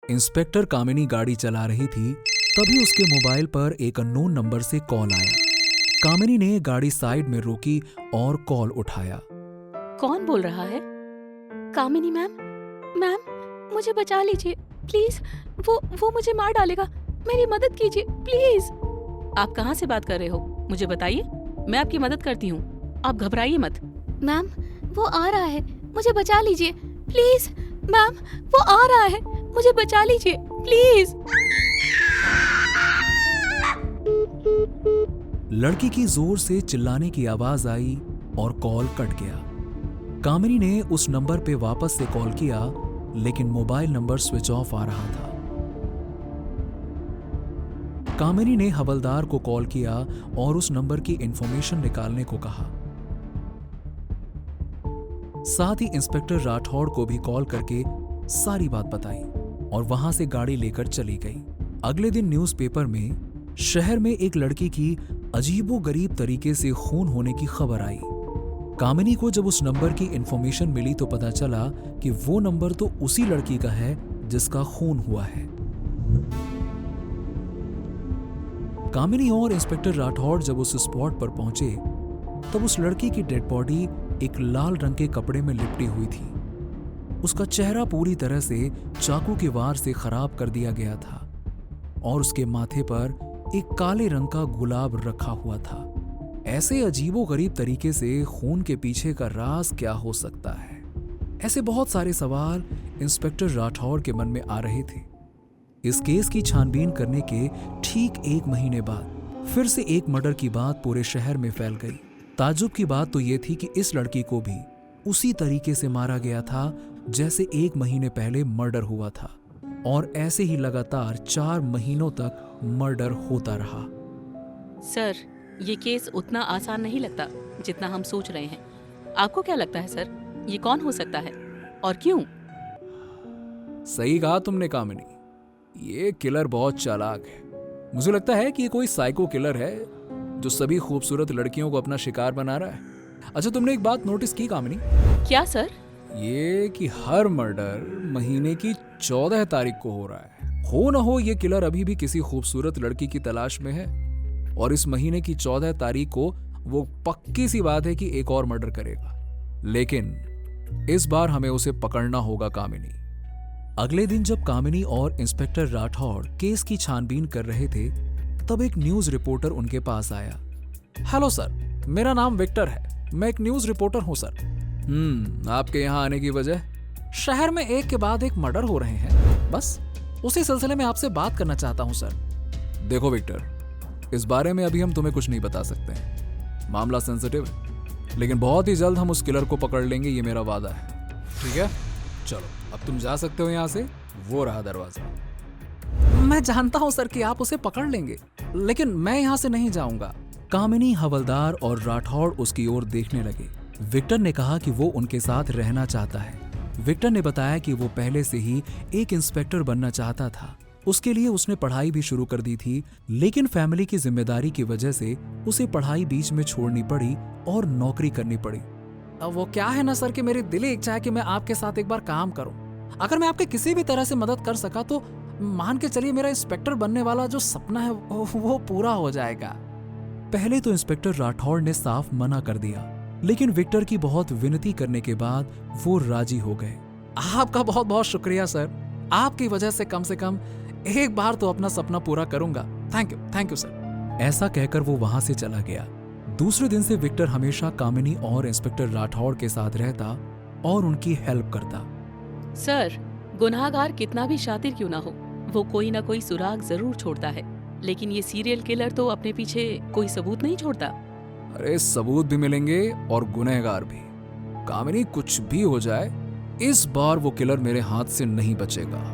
Inspector कामिनी गाड़ी चला रही थी, तभी उसके मोबाइल पर एक अननोन नंबर से कॉल आया। कामिनी ने गाड़ी साइड में रोकी और कॉल उठाया। कौन बोल रहा है? कामिनी मैम, मुझे बचा लीजिए प्लीज, वो मुझे मार डालेगा, मेरी मदद कीजिए प्लीज। आप कहाँ से बात कर रहे हो, मुझे बताइए, मैं आपकी मदद करती हूँ, आप घबराइए मत। मैम वो आ रहा है, मुझे बचा लीजिए प्लीज। मैम वो आ रहा है, मुझे बचा लीजिए प्लीज। लड़की की जोर से चिल्लाने की आवाज आई और कॉल कट गया। कामिनी ने उस नंबर पे वापस से कॉल किया, लेकिन मोबाइल नंबर स्विच ऑफ आ रहा था। कामिनी ने हवलदार को कॉल किया और उस नंबर की इंफॉर्मेशन निकालने को कहा। साथ ही इंस्पेक्टर राठौड़ को भी कॉल करके सारी बात बताई और वहां से गाड़ी लेकर चली गई। अगले दिन न्यूज़पेपर में शहर में एक लड़की की अजीबोगरीब तरीके से खून होने की खबर आई। कामिनी को जब उस नंबर की इंफॉर्मेशन मिली तो पता चला कि वो नंबर तो उसी लड़की का है जिसका खून हुआ है। कामिनी और इंस्पेक्टर राठौड़ जब उस स्पॉट पर पहुंचे तब उस लड़की की डेड बॉडी एक लाल रंग के कपड़े में लिपटी हुई थी। उसका चेहरा पूरी तरह से चाकू के वार से खराब कर दिया गया था और उसके माथे पर एक काले रंग का गुलाब रखा हुआ था। ऐसे अजीबोगरीब तरीके से खून के पीछे का राज क्या हो सकता है? ऐसे बहुत सारे सवाल इंस्पेक्टर राठौड़ के मन में आ रहे थे। इस केस की छानबीन करने के ठीक 1 महीने बाद फिर से एक मर्डर की बात पूरे शहर में फैल गई। ताज्जुब की बात तो यह थी कि इस लड़की को भी उसी तरीके से मारा गया था जैसे 1 महीने पहले मर्डर हुआ था, और ऐसे ही लगातार 4 महीनों तक मर्डर होता रहा। सर, ये केस उतना आसान नहीं लगता जितना हम सोच रहे हैं। आपको क्या लगता है सर, ये कौन हो सकता है और क्यों? सही कहा तुमने कामिनी, ये किलर बहुत चालाक है। मुझे लगता है कि ये कोई साइको किलर है जो सभी खूबसूरत लड़कियों को अपना शिकार बना रहा है। अच्छा, तुमने एक बात नोटिस की कामिनी? क्या सर? ये कि हर मर्डर महीने की 14 तारीख को हो रहा है। हो ना हो ये किलर अभी भी किसी खूबसूरत लड़की की तलाश में है और इस महीने की 14 तारीख को वो पक्की सी बात है कि एक और मर्डर करेगा। लेकिन इस बार हमें उसे पकड़ना होगा कामिनी। अगले दिन जब कामिनी और इंस्पेक्टर राठौड़ केस की छानबीन कर रहे थे तब एक न्यूज रिपोर्टर उनके पास आया। हेलो सर, मेरा नाम विक्टर है, मैं एक न्यूज रिपोर्टर हूं सर। आपके यहाँ आने की वजह? शहर में एक के बाद एक मर्डर हो रहे हैं, बस उसी सिलसिले में आपसे बात करना चाहता हूं सर। देखो विक्टर, इस बारे में अभी हम तुम्हें कुछ नहीं बता सकते हैं, मामला सेंसिटिव है, लेकिन बहुत ही जल्द हम उस किलर को पकड़ लेंगे, ये मेरा वादा है। ठीक है, चलो अब तुम जा सकते हो यहाँ से, वो रहा दरवाजा। मैं जानता हूँ सर कि आप उसे पकड़ लेंगे, लेकिन मैं यहाँ से नहीं जाऊंगा। कामिनी, हवलदार और राठौड़ उसकी ओर देखने लगे। विक्टर ने कहा कि वो उनके साथ रहना चाहता है। विक्टर ने बताया कि वो पहले से ही एक इंस्पेक्टर बनना चाहता था। उसके लिए उसने पढ़ाई भी शुरू कर दी थी, लेकिन फैमिली की जिम्मेदारी की वजह से उसे पढ़ाई बीच में छोड़नी पड़ी और नौकरी करनी पड़ी। अब वो क्या है ना सर कि मेरी दिली इच्छा है कि मैं आपके साथ एक बार काम करूं। अगर मैं आपके किसी भी तरह से मदद कर सका तो मान के चलिए मेरा इंस्पेक्टर बनने वाला जो सपना है वो पूरा हो जाएगा। पहले तो इंस्पेक्टर राठौड़ ने साफ मना कर दिया, लेकिन विक्टर की बहुत विनती करने के बाद वो राजी हो गए। आपका बहुत बहुत शुक्रिया सर, आपकी वजह से कम एक बार तो अपना सपना पूरा करूंगा। Thank you sir. ऐसा कहकर वो वहां से चला गया। दूसरे दिन से विक्टर हमेशा कामिनी और इंस्पेक्टर राठौड़ के साथ रहता और उनकी हेल्प करता। सर, गुनाहगार कितना भी शातिर क्यों ना हो, वो कोई ना कोई सुराग जरूर छोड़ता है, लेकिन ये सीरियल किलर तो अपने पीछे कोई सबूत नहीं छोड़ता। अरे सबूत भी मिलेंगे और गुनहगार भी। कामिनी, कुछ भी हो जाए, इस बार वो किलर मेरे हाथ से नहीं बचेगा।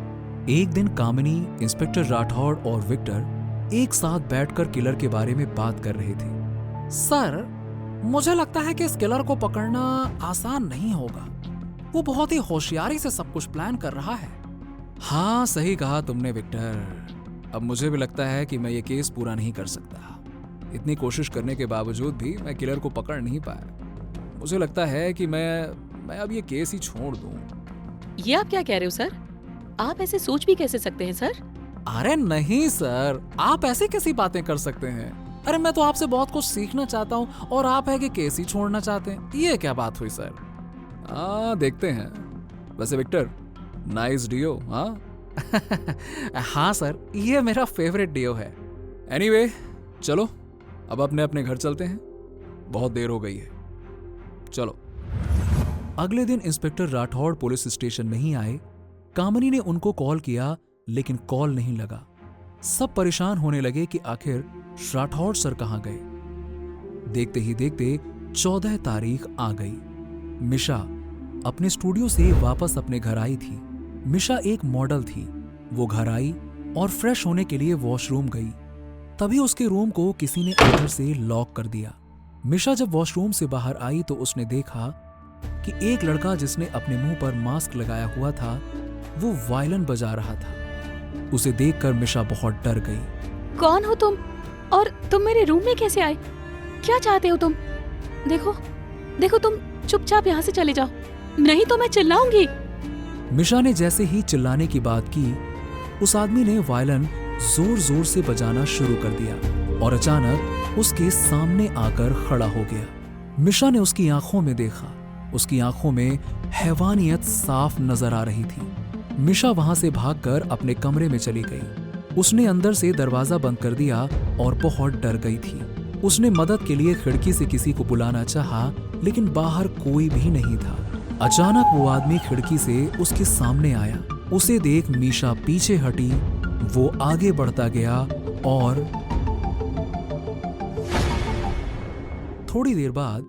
एक दिन कामिनी, इंस्पेक्टर राठौड़ और विक्टर एक साथ बैठकर किलर के बारे में बात कर रहे थे। सर, मुझे लगता है कि इस किलर को पकड़ना आसान नहीं होगा। वो बहुत ही होशियारी से सब कुछ प्लान कर रहा है। हाँ, सही कहा तुमने विक्टर। अब मुझे भी लगता है कि मैं ये केस पूरा नहीं कर सकता। इतनी कोशिश करने के बावजूद भी मैं किलर को पकड़ नहीं पाया। मुझे लगता है कि मैं अब ये केस ही छोड़ दूं। ये आप क्या कह रहे हो सर? आप ऐसे सोच भी कैसे सकते हैं सर? अरे नहीं सर, आप ऐसे कैसी बातें कर सकते हैं? अरे मैं तो आपसे बहुत कुछ सीखना चाहता हूँ और आप है कि केस ही छोड़ना चाहते हैं। ये क्या बात हुई सर? देखते हैं। वैसे विक्टर, नाइस डियो। हाँ हाँ सर, ये मेरा फेवरेट डियो है। एनीवे, चलो अब अपने अपने घर चलते हैं, बहुत देर हो गई है। चलो। अगले दिन इंस्पेक्टर राठौड़ पुलिस स्टेशन नहीं आए। कामिनी ने उनको कॉल किया लेकिन कॉल नहीं लगा। सब परेशान होने लगे कि आखिर राठौड़ सर कहां गए। देखते ही देखते 14 तारीख आ गई। मिशा अपने स्टूडियो से वापस अपने घर आई थी। मिशा एक मॉडल थी। वो घर आई और फ्रेश होने के लिए वॉशरूम गई। तभी उसके रूम को किसी ने अंदर से लॉक कर दिया। मिशा जब वॉशरूम से बाहर आई तो उसने देखा कि एक लड़का जिसने अपने मुंह पर मास्क लगाया हुआ था वो वायलिन बजा रहा था। उसे देखकर मिशा बहुत डर गई। कौन हो तुम? और तुम मेरे रूम में कैसे आए? क्या चाहते हो तुम? देखो देखो, तुम चुपचाप यहाँ से चले जाओ, नहीं तो मैं चिल्लाऊंगी। मिशा ने जैसे ही चिल्लाने की बात की, उस आदमी ने वायलिन जोर जोर से बजाना शुरू कर दिया और अचानक उसके सामने आकर खड़ा हो गया। मिशा ने उसकी आंखों में देखा। उसकी आंखों में हैवानियत साफ नजर आ रही थी। मिशा वहां से भागकर अपने कमरे में चली गई। उसने अंदर से दरवाजा बंद कर दिया और बहुत डर गई थी। उसने मदद के लिए खिड़की से किसी को बुलाना चाहा, लेकिन बाहर कोई भी नहीं था। अचानक वो आदमी खिड़की से उसके सामने आया। उसे देख मिशा पीछे हटी। वो आगे बढ़ता गया और थोड़ी देर बाद,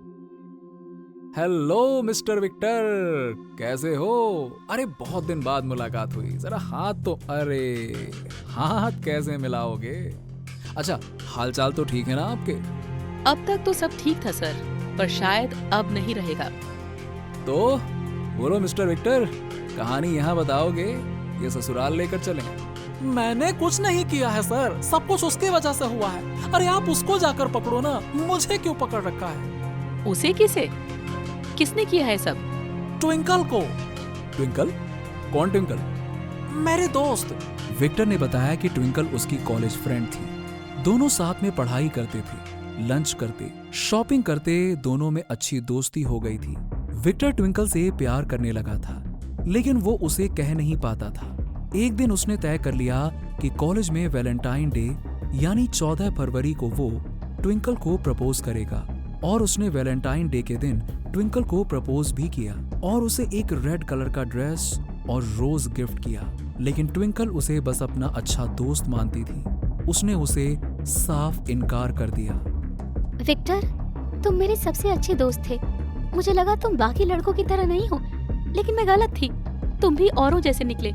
हेलो मिस्टर विक्टर, कैसे हो? अरे बहुत दिन बाद मुलाकात हुई, जरा हाथ तो। अरे हाथ कैसे मिलाओगे? अच्छा, हालचाल तो ठीक है ना आपके? अब तक तो सब ठीक था सर, पर शायद अब नहीं रहेगा। तो बोलो मिस्टर विक्टर, कहानी यहाँ बताओगे या ससुराल लेकर चलें? मैंने कुछ नहीं किया है सर, सब कुछ उसकी वजह से हुआ है। अरे आप उसको जाकर पकड़ो ना, मुझे क्यों पकड़ रखा है? उसे किसे? किसने किया है सब? ट्विंकल को। ट्विंकल? कौन ट्विंकल? मेरे दोस्त। विक्टर ने बताया कि ट्विंकल उसकी कॉलेज फ्रेंड थी। दोनों साथ में पढ़ाई करते थे, लंच करते, शॉपिंग करते। दोनों में अच्छी दोस्ती हो गई थी। विक्टर ट्विंकल से प्यार करने लगा था, लेकिन वो उसे कह नहीं पाता था। एक दिन उसने तय कर लिया कि कॉलेज में वैलेंटाइन डे यानी 14 फरवरी को वो ट्विंकल को प्रपोज करेगा। और उसने वैलेंटाइन डे के दिन ट्विंकल को प्रपोज भी किया और उसे एक रेड कलर का ड्रेस और रोज गिफ्ट किया। लेकिन ट्विंकल उसे बस अपना अच्छा दोस्त मानती थी। उसने उसे साफ इनकार कर दिया। विक्टर, तुम मेरे सबसे अच्छे दोस्त थे। मुझे लगा तुम बाकी लड़कों की तरह नहीं हो, लेकिन मैं गलत थी। तुम भी औरों जैसे निकले।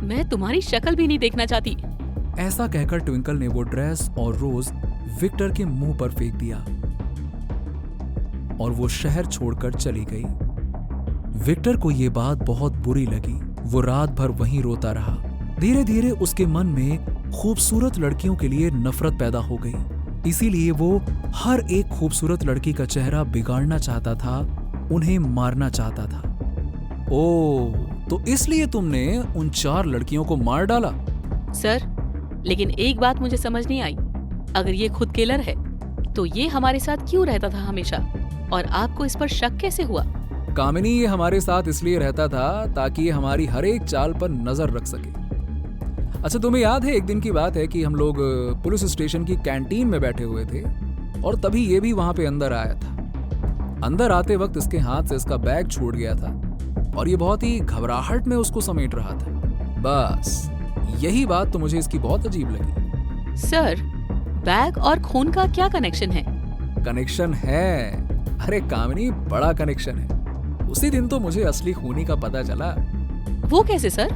मैं तुम्हारी शक्ल भी नहीं देखना चाहती। ऐसा कहकर ट्विंकल ने वो ड्रेस और रोज विक्टर के मुंह पर फेंक दिया और वो शहर छोड़कर चली गई। विक्टर को ये बात बहुत बुरी लगी। वो रात भर वहीं रोता रहा। धीरे धीरे उसके मन में खूबसूरत लड़कियों के लिए नफरत पैदा हो गई। इसीलिए वो हर एक खूबसूरत लड़की का चेहरा बिगाड़ना चाहता था, उन्हें मारना चाहता था। ओह, तो इसलिए तुमने उन 4 लड़कियों को मार डाला? सर, लेकिन एक बात मुझे समझ नहीं आई। अगर ये खुद किलर है तो ये हमारे साथ क्यों रहता था हमेशा, और आपको इस पर शक कैसे हुआ? कामिनी, ये हमारे साथ इसलिए रहता था ताकि ये हमारी हर एक चाल पर नजर रख सके। अच्छा, तुम्हें याद है एक दिन की बात है कि हम लोग पुलिस स्टेशन की कैंटीन में बैठे हुए थे और तभी ये भी वहां पे अंदर आया था। अंदर आते वक्त इसके हाथ से इसका बैग छूट गया था और ये बहुत ही घबराहट में उसको समेट रहा था। बस यही बात तो मुझे इसकी बहुत अजीब लगी। सर, बैग और खून का क्या कनेक्शन है? कनेक्शन है, अरे कामिनी, बड़ा कनेक्शन है। उसी दिन तो मुझे असली खूनी का पता चला। वो कैसे सर?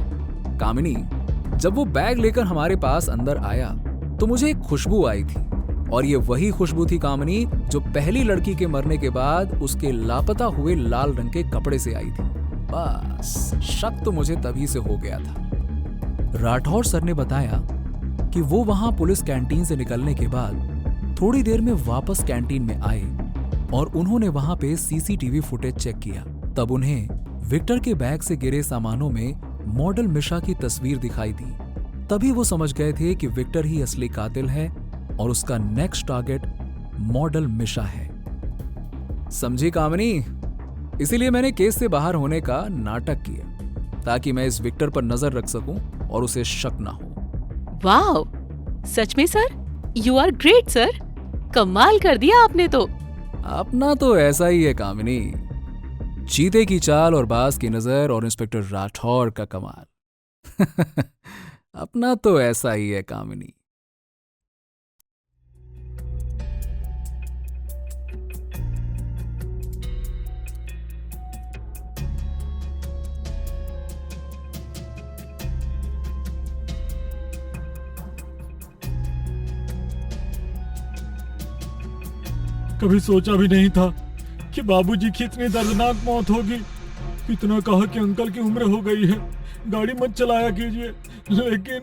कामिनी, जब वो बैग लेकर हमारे पास अंदर आया तो मुझे एक खुशबू आई थी और ये वही खुशबू थी कामिनी जो पहली लड़की के मरने के बाद उसके लापता हुए लाल रंग के कपड़े से आई थी। बस शक तो मुझे तभी से हो गया था। राठौर सर ने बताया कि वो वहां पुलिस कैंटीन से निकलने के बाद थोड़ी देर में वापस कैंटीन में आए और उन्होंने वहां पे सीसीटीवी फुटेज चेक किया। तब उन्हें विक्टर के बैग से गिरे सामानों में मॉडल मिशा की तस्वीर दिखाई दी। तभी वो समझ गए थे कि विक्टर ही असली कातिल है और उसका नेक्स्ट टारगेट मॉडल मिशा है। समझी कामिनी? इसीलिए मैंने केस से बाहर होने का नाटक किया ताकि मैं इस विक्टर पर नजर रख सकूं और उसे शक ना हो। वाओ, सच में sir, you are great sir. कमाल कर दिया आपने तो। अपना तो ऐसा ही है कामिनी, चीते की चाल और बाज की नजर और इंस्पेक्टर राठौर का कमाल। अपना तो ऐसा ही है कामिनी। कभी सोचा भी नहीं था कि बाबूजी की इतनी दर्दनाक मौत होगी। इतना कहा कि अंकल की उम्र हो गई है, गाड़ी मत चलाया कीजिए, लेकिन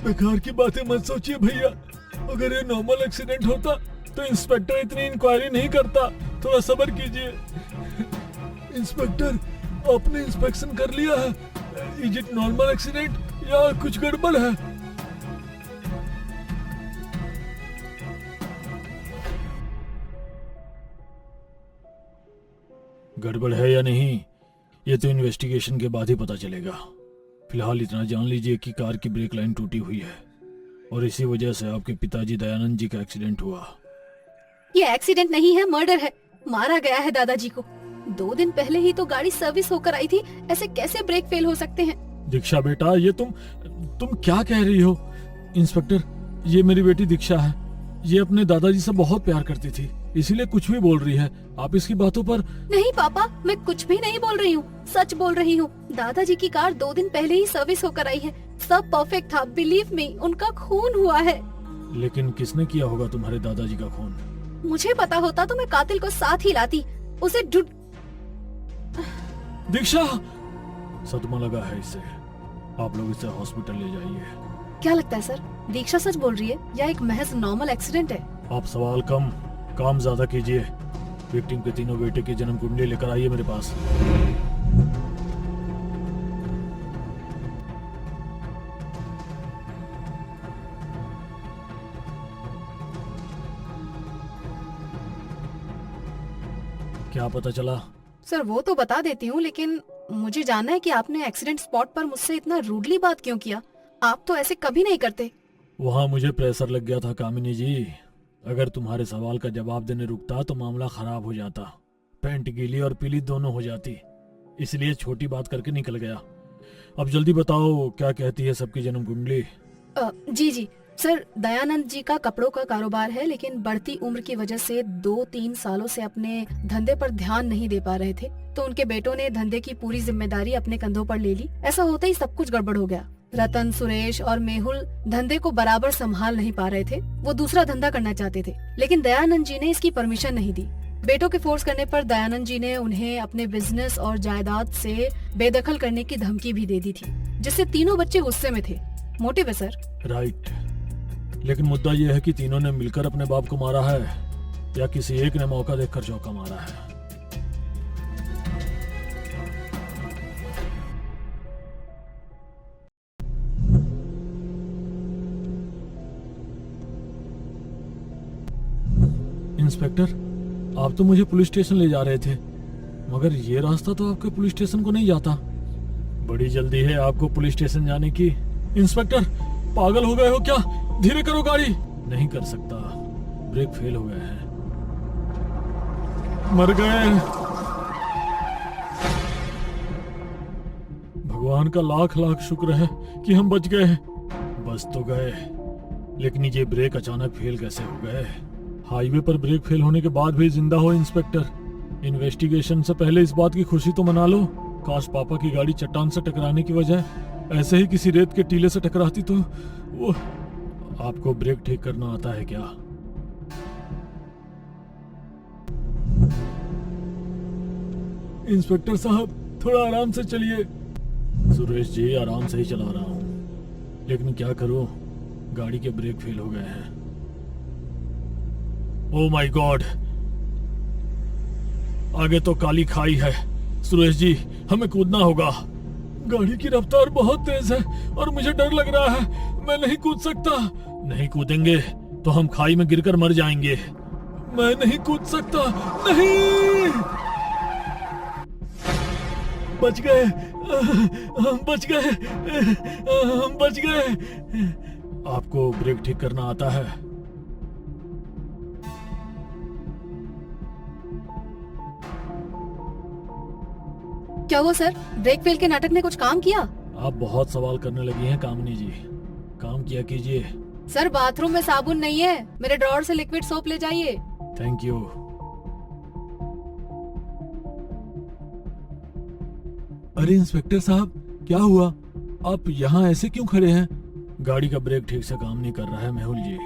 बेकार की बातें मत सोचिए भैया। अगर ये नॉर्मल एक्सीडेंट होता तो इंस्पेक्टर इतनी इंक्वायरी नहीं करता। थोड़ा सब्र कीजिए। इंस्पेक्टर, आपने इंस्पेक्शन कर लिया है? इज इट नॉर्मल एक्सीडेंट या कुछ गड़बड़ है? गड़बड़ है या नहीं, ये तो इन्वेस्टिगेशन के बाद ही पता चलेगा। फिलहाल इतना जान लीजिए कि कार की ब्रेक लाइन टूटी हुई है और इसी वजह से आपके पिताजी दयानंद जी का एक्सीडेंट हुआ। ये एक्सीडेंट नहीं है, मर्डर है। मारा गया है दादाजी को। 2 दिन पहले ही तो गाड़ी सर्विस होकर आई थी, ऐसे कैसे ब्रेक फेल हो सकते हैं? दीक्षा बेटा, ये तुम क्या कह रही हो? इंस्पेक्टर, ये मेरी बेटी दीक्षा है। ये अपने दादाजी से बहुत प्यार करती थी, इसीलिए कुछ भी बोल रही है। आप इसकी बातों पर। नहीं पापा, मैं कुछ भी नहीं बोल रही हूँ, सच बोल रही हूँ। दादाजी की कार 2 दिन पहले ही सर्विस होकर आई है। सब परफेक्ट था, बिलीव मी। उनका खून हुआ है। लेकिन किसने किया होगा तुम्हारे दादाजी का खून? मुझे पता होता तो मैं कातिल को साथ ही लाती, उसे दीक्षा, सदमा लगा है इसे। आप लोग इसे हॉस्पिटल ले जाइए। क्या लगता है सर, दीक्षा सच बोल रही है या एक महज नॉर्मल एक्सीडेंट है? आप सवाल कम, काम ज्यादा कीजिए। विक्टिम के तीनों बेटे की जन्म कुंडली लेकर आइए मेरे पास। क्या पता चला? सर वो तो बता देती हूँ, लेकिन मुझे जानना है कि आपने एक्सीडेंट स्पॉट पर मुझसे इतना रूडली बात क्यों किया? आप तो ऐसे कभी नहीं करते। वहाँ मुझे प्रेशर लग गया था कामिनी जी। अगर तुम्हारे सवाल का जवाब देने रुकता तो मामला खराब हो जाता। पैंट गीली और पीली दोनों हो जाती, इसलिए छोटी बात करके निकल गया। अब जल्दी बताओ, क्या कहती है सबकी जन्म कुंडली? जी जी सर, दयानंद जी का कपड़ों का कारोबार है, लेकिन बढ़ती उम्र की वजह से 2-3 सालों से अपने धंधे पर ध्यान नहीं दे पा रहे थे, तो उनके बेटों ने धंधे की पूरी जिम्मेदारी अपने कंधों पर ले ली। ऐसा होते ही सब कुछ गड़बड़ हो गया। रतन, सुरेश और मेहुल धंधे को बराबर संभाल नहीं पा रहे थे। वो दूसरा धंधा करना चाहते थे, लेकिन दयानंद जी ने इसकी परमिशन नहीं दी। बेटों के फोर्स करने पर दयानंद जी ने उन्हें अपने बिजनेस और जायदाद से बेदखल करने की धमकी भी दे दी थी, जिससे तीनों बच्चे गुस्से में थे। मोटिव है सर। राइट, लेकिन मुद्दा यह है कि तीनों ने मिलकर अपने बाप को मारा है या किसी एक ने मौका देखकर चौका मारा है। इंस्पेक्टर, आप तो मुझे पुलिस स्टेशन ले जा रहे थे, मगर ये रास्ता तो आपके पुलिस स्टेशन को नहीं जाता। बड़ी जल्दी है आपको पुलिस स्टेशन जाने की। इंस्पेक्टर, पागल हो गए हो क्या? धीरे करो गाड़ी। नहीं कर सकता, ब्रेक फेल हो गए हैं। मर गए। भगवान का लाख लाख शुक्र है कि हम बच गए। बच तो गए, लेकिन ये ब्रेक अचानक फेल कैसे हो गए? हाईवे पर ब्रेक फेल होने के बाद भी जिंदा हो इंस्पेक्टर। इन्वेस्टिगेशन से पहले इस बात की खुशी तो मना लो। काश पापा की गाड़ी चट्टान से टकराने की वजह ऐसे ही किसी रेत के टीले से टकराती तो वो। आपको ब्रेक ठीक करना आता है क्या? इंस्पेक्टर साहब, थोड़ा आराम से चलिए। सुरेश जी, आराम से ही चला रहा हूँ, लेकिन क्या करूं, गाड़ी के ब्रेक फेल हो गए हैं। ओह माय गॉड, आगे तो काली खाई है। सुरेश जी, हमें कूदना होगा। गाड़ी की रफ्तार बहुत तेज है और मुझे डर लग रहा है। मैं नहीं कूद सकता। नहीं कूदेंगे तो हम खाई में गिरकर मर जाएंगे। मैं नहीं कूद सकता। नहीं। बच गए, हम बच गए, हम बच गए। आपको ब्रेक ठीक करना आता है? क्या हुआ सर? ब्रेक फेल के नाटक ने कुछ काम किया? आप बहुत सवाल करने लगी हैं कामिनी जी। काम किया कीजिए। सर बाथरूम में साबुन नहीं है, मेरे ड्रॉअर से लिक्विड सोप ले जाइए। Thank you. अरे इंस्पेक्टर साहब, क्या हुआ? आप यहाँ ऐसे क्यों खड़े हैं? गाड़ी का ब्रेक ठीक से काम नहीं कर रहा है मेहुल जी।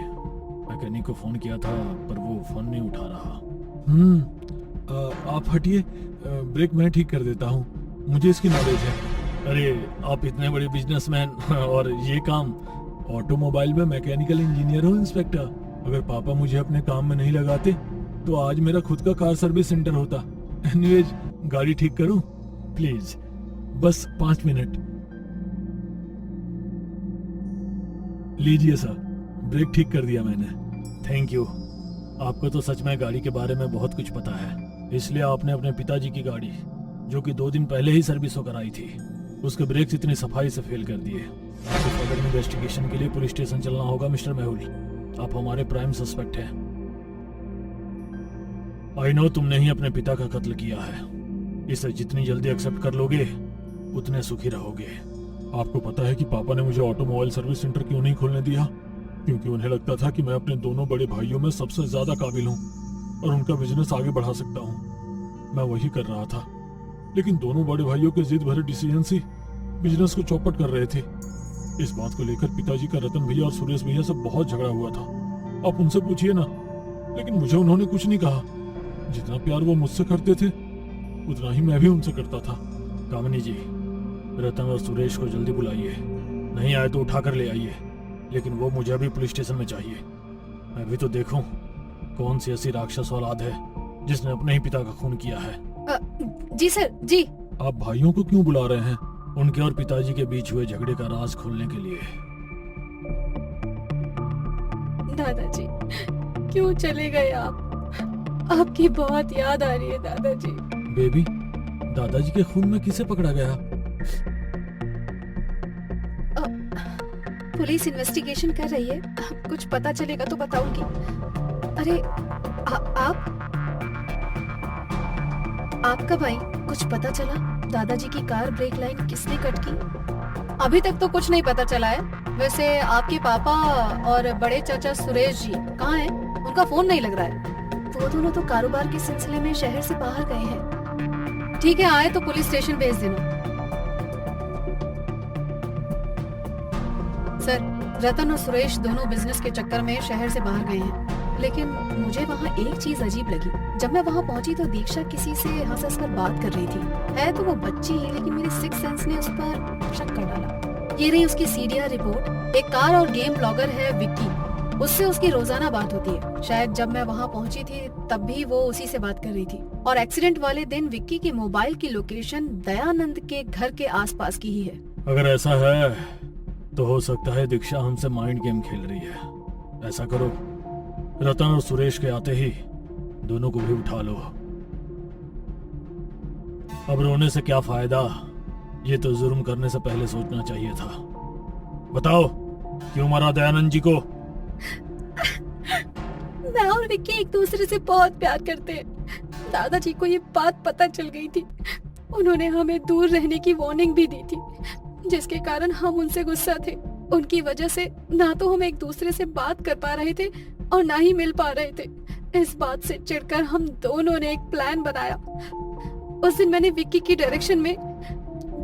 मैकेनिक को फोन किया था पर वो फोन नहीं उठा रहा। आप हटिए, ब्रेक मैं ठीक कर देता हूँ, मुझे इसकी नॉलेज है। अरे आप इतने बड़े बिजनेसमैन और ये काम। ऑटोमोबाइल में मैकेनिकल इंजीनियर हूँ इंस्पेक्टर। अगर पापा मुझे अपने काम में नहीं लगाते तो आज मेरा खुद का कार सर्विस सेंटर होता। एनीवेज, गाड़ी ठीक करूँ प्लीज, बस 5 मिनट। लीजिए सर, ब्रेक ठीक कर दिया मैंने। Thank you. आपको तो सच में गाड़ी के बारे में बहुत कुछ पता है, इसलिए आपने अपने पिताजी की गाड़ी, जो कि 2 दिन पहले ही सर्विस कराई थी, उसके ब्रेक्स इतनी सफाई से फेल कर दिए। आपको फर्दर इन्वेस्टिगेशन के लिए पुलिस स्टेशन चलना होगा मिस्टर मेहुल। आप हमारे प्राइम सस्पेक्ट हैं। आई नो तुमने ही अपने पिता का कत्ल किया है। इसे जितनी जल्दी एक्सेप्ट कर लोगे उतने सुखी रहोगे। आपको पता है कि पापा ने मुझे ऑटोमोबाइल सर्विस सेंटर क्यों नहीं खोलने दिया? क्योंकि उन्हें लगता था कि मैं अपने दोनों बड़े भाइयों में सबसे ज्यादा काबिल हूँ और उनका बिजनेस आगे बढ़ा सकता हूँ। मैं वही कर रहा था, लेकिन दोनों बड़े भाइयों के जिद भरे डिसीजन से बिजनेस को चौपट कर रहे थे। इस बात को लेकर पिताजी का रतन भैया और सुरेश भैया से बहुत झगड़ा हुआ था। आप उनसे पूछिए ना, लेकिन मुझे उन्होंने कुछ नहीं कहा। जितना प्यार वो मुझसे करते थे उतना ही मैं भी उनसे करता था। कामिनी जी, रतन और सुरेश को जल्दी बुलाइए, नहीं आए तो उठा कर ले आइए, लेकिन वो मुझे अभी पुलिस स्टेशन में चाहिए। मैं भी तो देखूं कौन सी ऐसी राक्षस औलाद है जिसने अपने ही पिता का खून किया है। जी सर, जी। आप भाइयों को क्यों बुला रहे हैं? उनके और पिताजी के बीच हुए झगड़े का राज खोलने के लिए। दादाजी, क्यों चले गए आप? आपकी बहुत याद आ रही है दादाजी। बेबी, दादाजी के खून में किसे पकड़ा गया? पुलिस इन्वेस्टिगेशन कर रही है, कुछ पता चलेगा तो बताऊंगी। अरे आप कब आई? कुछ पता चला? दादाजी की कार ब्रेक लाइन किसने कट की? अभी तक तो कुछ नहीं पता चला है। वैसे आपके पापा और बड़े चाचा सुरेश जी कहाँ हैं? उनका फोन नहीं लग रहा है। वो दोनों तो कारोबार के सिलसिले में शहर से बाहर गए हैं। ठीक है, आए तो पुलिस स्टेशन भेज देना। सर, रतन और सुरेश दोनों बिजनेस के चक्कर में शहर से बाहर गए हैं, लेकिन मुझे वहाँ एक चीज अजीब लगी। जब मैं वहाँ पहुँची तो दीक्षा किसी से हंस कर बात कर रही थी। है तो वो बच्ची ही, लेकिन मेरे सिक्स सेंस ने उस पर शक कर डाला। ये रही उसकी सीडीआर रिपोर्ट। एक कार और गेम ब्लॉगर है विक्की, उससे उसकी रोजाना बात होती है। शायद जब मैं वहाँ पहुँची थी तब भी वो उसी से बात कर रही थी। और एक्सीडेंट वाले दिन विक्की के मोबाइल की लोकेशन दयानंद के घर के आसपास की ही है। अगर ऐसा है तो हो सकता है दीक्षा हमसे माइंड गेम खेल रही है। ऐसा करो, रतन और सुरेश के आते ही दोनों को भी उठा लो। अब रोने से क्या फायदा? ये तो जुर्म करने से पहले सोचना चाहिए था। बताओ, क्यों मारा दयानंद जी को? मैं और विक्की एक दूसरे से बहुत प्यार करते हैं। दादाजी को ये बात पता चल गई थी। उन्होंने हमें दूर रहने की वार्निंग भी दी थी, जिसके कारण हम उनसे गुस्सा थे। उनकी वजह से ना तो हम एक दूसरे से बात कर पा रहे थे और ना ही मिल पा रहे थे। इस बात से चिढ़कर हम दोनों ने एक प्लान बनाया। उस दिन मैंने विक्की की डायरेक्शन में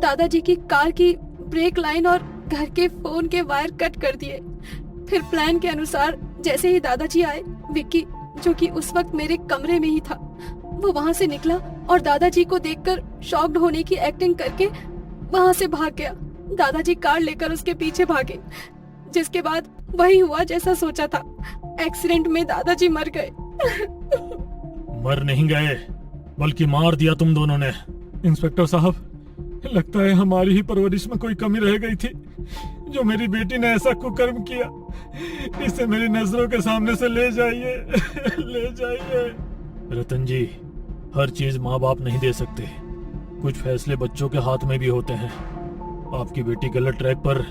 दादाजी की कार की ब्रेक लाइन और घर के फोन के वायर कट कर दिए। फिर प्लान के अनुसार जैसे ही दादाजी आए, विक्की, जो कि उस वक्त मेरे कमरे में ही था, वो वहाँ से निकला और दादाजी को देखकर शॉक्ड होने की एक्टिंग करके वहाँ से भाग गया। दादाजी कार लेकर उसके पीछे भागे, जिसके बाद वही हुआ जैसा सोचा था। एक्सीडेंट में दादाजी मर गए। मर नहीं गए, बल्कि मार दिया तुम दोनों ने। इंस्पेक्टर साहब, लगता है हमारी ही परवरिश में कोई कमी रह गई थी, जो मेरी बेटी ने ऐसा कुकर्म किया। इसे मेरी नजरों के सामने से ले जाइए, ले जाइए। रतन जी, हर चीज माँ बाप नहीं दे सकते, कुछ फैसले बच्चों के हाथ में भी होते हैं। आपकी बेटी गलत ट्रैक पर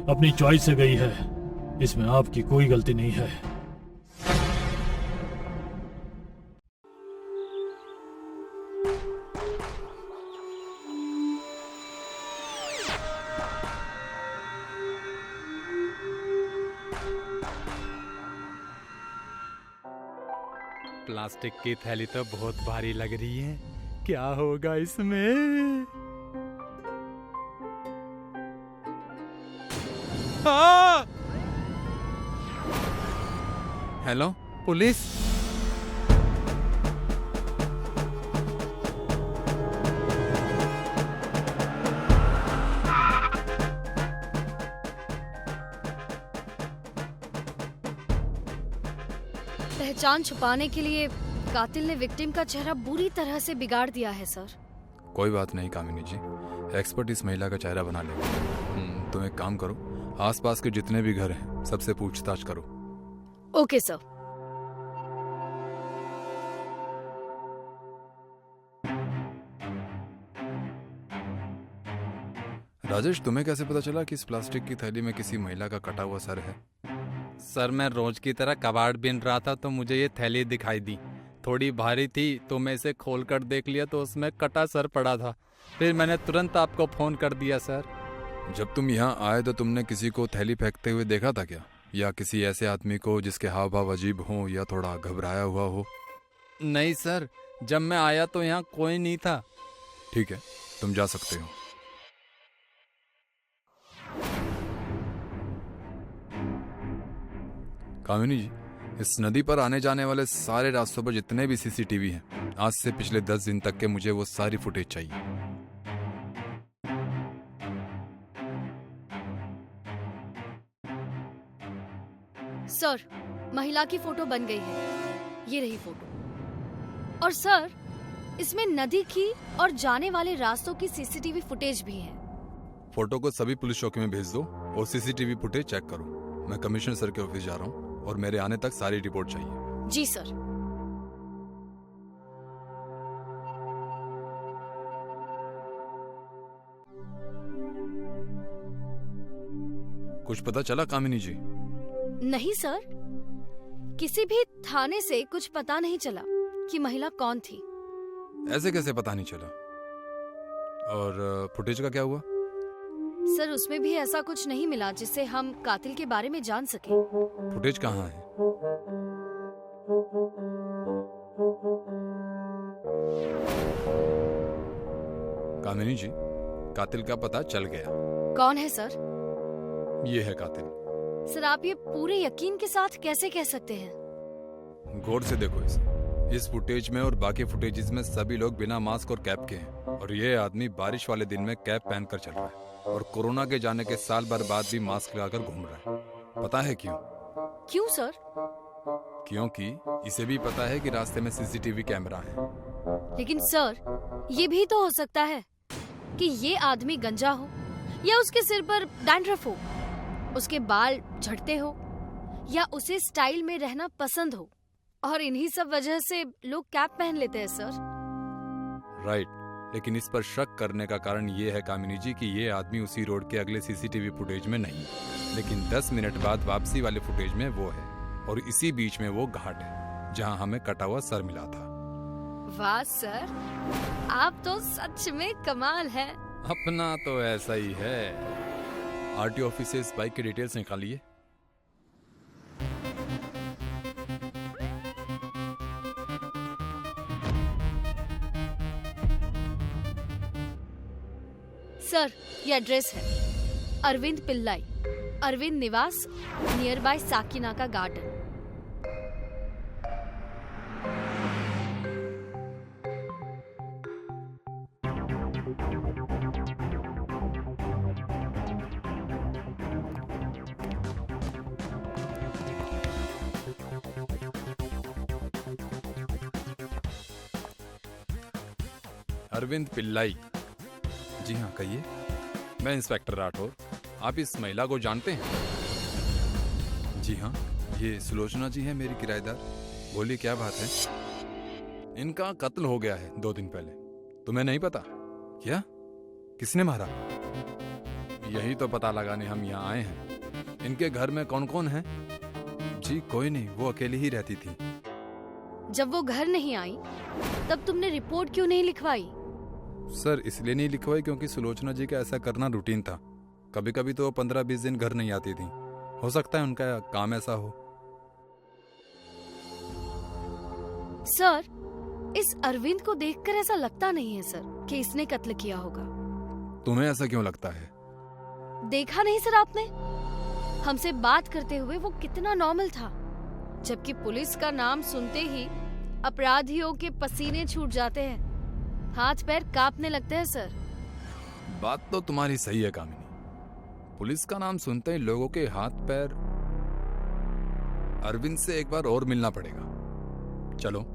अपनी चॉइस से गई है, इसमें आपकी कोई गलती नहीं है। प्लास्टिक की थैली तो बहुत भारी लग रही है, क्या होगा इसमें? हाँ! हेलो पुलिस, पहचान छुपाने के लिए कातिल ने विक्टिम का चेहरा बुरी तरह से बिगाड़ दिया है सर। कोई बात नहीं कामिनी जी, एक्सपर्ट इस महिला का चेहरा बना लेगा। तुम एक काम करो, आसपास के जितने भी घर हैं सबसे पूछताछ करो। Okay sir. राजेश, तुम्हें कैसे पता चला कि इस प्लास्टिक की थैली में किसी महिला का कटा हुआ सर है? सर मैं रोज की तरह कबाड़ बीन रहा था तो मुझे ये थैली दिखाई दी, थोड़ी भारी थी तो मैं इसे खोलकर देख लिया तो उसमें कटा सर पड़ा था, फिर मैंने तुरंत आपको फोन कर दिया सर। जब तुम यहाँ आए तो तुमने किसी को थैली फेंकते हुए देखा था क्या, या किसी ऐसे आदमी को जिसके हाव भाव अजीब हो या थोड़ा घबराया हुआ हो? नहीं सर, जब मैं आया तो यहाँ कोई नहीं था। ठीक है, तुम जा सकते हो। कामिनी जी, इस नदी पर आने जाने वाले सारे रास्तों पर जितने भी सीसीटीवी हैं, आज से पिछले 10 दिन तक के मुझे वो सारी फुटेज चाहिए। सर, महिला की फोटो बन गई है, ये रही फोटो। और सर, इसमें नदी की और जाने वाले रास्तों की सीसीटीवी फुटेज भी है। फोटो को सभी पुलिस चौकी में भेज दो और सीसीटीवी फुटेज चेक करो। मैं कमिश्नर सर के ऑफिस जा रहा हूँ और मेरे आने तक सारी रिपोर्ट चाहिए। जी सर। कुछ पता चला कामिनी जी? नहीं सर, किसी भी थाने से कुछ पता नहीं चला कि महिला कौन थी। ऐसे कैसे पता नहीं चला? और फुटेज का क्या हुआ? सर, उसमें भी ऐसा कुछ नहीं मिला जिससे हम कातिल के बारे में जान सके। फुटेज कहाँ है? कामिनी जी, कातिल का पता चल गया। कौन है सर? ये है कातिल। सर, आप ये पूरे यकीन के साथ कैसे कह सकते हैं? गौर से देखो इसे। इस फुटेज में और बाकी फुटेजेस में सभी लोग बिना मास्क और कैप के हैं, और ये आदमी बारिश वाले दिन में कैप पहनकर चल रहा है और कोरोना के जाने के साल भर बाद भी मास्क लगाकर घूम रहा है। पता है क्यों? क्यों सर? क्योंकि इसे भी पता है कि रास्ते में सीसीटीवी कैमरा है। लेकिन सर, ये भी तो हो सकता है कि ये आदमी गंजा हो या उसके सिर पर डैंड्रफ हो, उसके बाल झड़ते हो या उसे स्टाइल में रहना पसंद हो, और इन्हीं सब वजह से लोग कैप पहन लेते हैं सर। राइट, लेकिन इस पर शक करने का कारण ये है कामिनी जी कि ये आदमी उसी रोड के अगले सीसीटीवी फुटेज में नहीं, लेकिन 10 मिनट बाद वापसी वाले फुटेज में वो है, और इसी बीच में वो घाट है जहां हमें कटा हुआ सर मिला था। वाह सर, आप तो सच में कमाल है। अपना तो ऐसा ही है। आरटीओ ऑफिस से इस बाइक की डिटेल्स निकालिए। सर, ये एड्रेस है Arvind Pillai, Arvind Nivas, near by Sakinaka garden. Arvind Pillai. जी हाँ, कहिए। मैं इंस्पेक्टर राठौर। आप इस महिला को जानते हैं? जी हाँ, ये सुलोचना जी हैं, मेरी किराएदार। बोलिए, क्या बात है? इनका कत्ल हो गया है 2 दिन पहले। तुम्हें नहीं पता क्या? किसने मारा? यही तो पता लगाने हम यहाँ आए हैं। इनके घर में कौन कौन है? जी कोई नहीं, वो अकेली ही रहती थी। जब वो घर नहीं आई तब तुमने रिपोर्ट क्यों नहीं लिखवाई? सर, इसलिए नहीं लिखवाई क्योंकि सुलोचना जी का ऐसा करना रूटीन था। कभी कभी तो 15-20 दिन घर नहीं आती थी। हो सकता है उनका काम ऐसा हो। सर, इस अरविंद को देखकर ऐसा लगता नहीं है सर कि इसने कत्ल किया होगा। तुम्हें ऐसा क्यों लगता है? देखा नहीं सर आपने? हमसे बात करते हुए वो कितना नॉर्मल था, जबकि पुलिस का नाम सुनते ही अपराधियों के पसीने छूट जाते हैं, हाथ पैर कांपने लगते हैं सर। बात तो तुम्हारी सही है कामिनी। पुलिस का नाम सुनते ही लोगों के हाथ पैर। अरविंद से एक बार और मिलना पड़ेगा। चलो।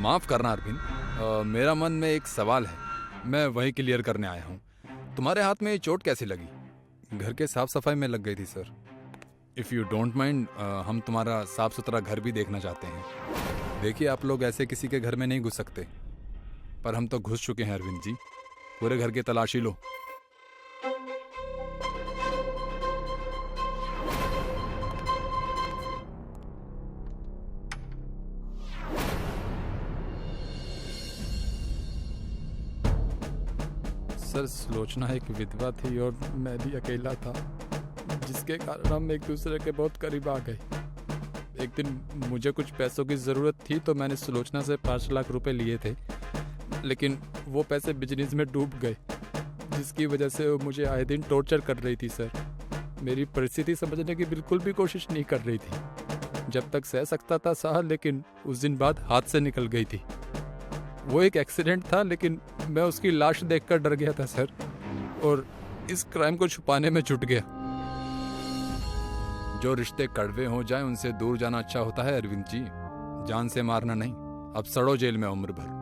माफ करना अरविंद, मेरा मन में एक सवाल है, मैं वही क्लियर करने आया हूँ। तुम्हारे हाथ में ये चोट कैसे लगी? घर के साफ सफाई में लग गई थी sir. If you don't mind, हम तुम्हारा साफ सुथरा घर भी देखना चाहते हैं। देखिए, आप लोग ऐसे किसी के घर में नहीं घुस सकते, पर हम तो घुस चुके हैं अरविंद जी। पूरे घर की तलाशी लो। सर, सुलोचना एक विधवा थी और मैं भी अकेला था, जिसके कारण हम एक दूसरे के बहुत करीब आ गए। एक दिन मुझे कुछ पैसों की ज़रूरत थी तो मैंने सुलोचना से 5 लाख रुपए लिए थे, लेकिन वो पैसे बिजनेस में डूब गए, जिसकी वजह से वो मुझे आए दिन टॉर्चर कर रही थी सर। मेरी परिस्थिति समझने की बिल्कुल भी कोशिश नहीं कर रही थी। जब तक सह सकता था सहा, लेकिन उस दिन बाद हाथ से निकल गई थी। वो एक एक्सीडेंट था, लेकिन मैं उसकी लाश देखकर डर गया था सर, और इस क्राइम को छुपाने में जुट गया। जो रिश्ते कड़वे हो जाए उनसे दूर जाना अच्छा होता है अरविंद जी, जान से मारना नहीं। अब सड़ो जेल में उम्र भर।